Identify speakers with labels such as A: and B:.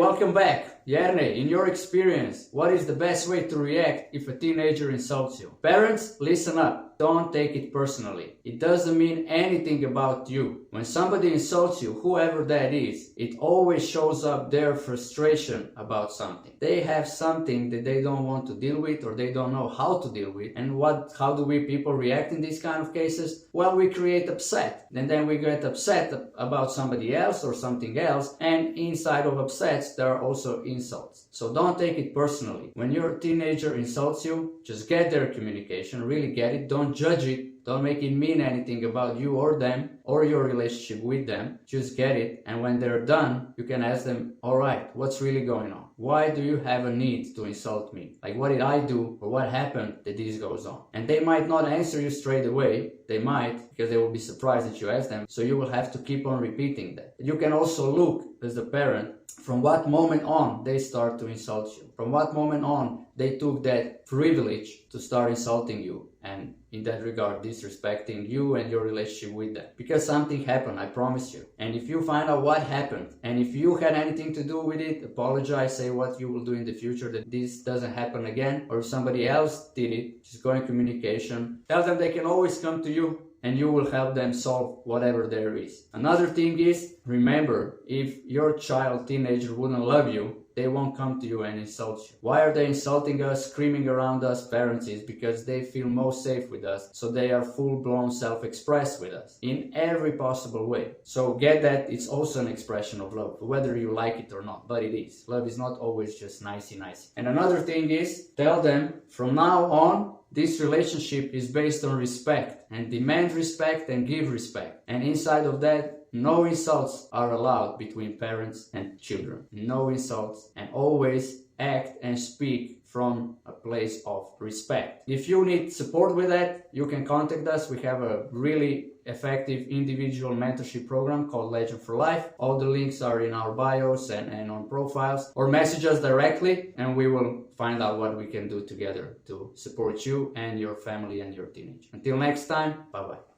A: welcome back. Jerne, in your experience, what is the best way to react if a teenager insults you? Parents, listen up. Don't take it personally. It doesn't mean anything about you. When somebody insults you, whoever that is, it always shows up their frustration about something. They have something that they don't want to deal with, or they don't know how to deal with. And how do we people react in these kind of cases? Well, we create upset. And then we get upset about somebody else or something else. And inside of upsets, there are also insults. So don't take it personally. When your teenager insults you, just get their communication, really get it. Don't judge it. Don't make it mean anything about you or them or your relationship with them. Just get it. And when they're done, you can ask them, all right, what's really going on? Why do you have a need to insult me? Like, what did I do or what happened that this goes on? And they might not answer you straight away. They might, because they will be surprised that you ask them. So you will have to keep on repeating that. You can also look as a parent from what moment on they start to insult you. From what moment on they took that privilege to start insulting you, and in that regard disrespecting you and your relationship with them. Because something happened, I promise you. And if you find out what happened, and if you had anything to do with it, apologize, say what you will do in the future that this doesn't happen again. Or if somebody else did it, just go in communication. Tell them they can always come to you, and you will help them solve whatever there is. Another thing is, remember, if your child, teenager wouldn't love you, they won't come to you and insult you. Why are they insulting us, screaming around us, parents? Is because they feel most safe with us. So they are full-blown self-expressed with us in every possible way. So get that it's also an expression of love, whether you like it or not, but it is. Love is not always just nicey-nicey. And another thing is, tell them from now on, this relationship is based on respect, and demand respect and give respect. And inside of that, no insults are allowed between parents and children. No insults, and always act and speak from a place of respect. If you need support with that, you can contact us. We have a really effective individual mentorship program called Legend for Life. All the links are in our bios and on profiles, or message us directly and we will find out what we can do together to support you and your family and your teenager. Until next time, bye-bye.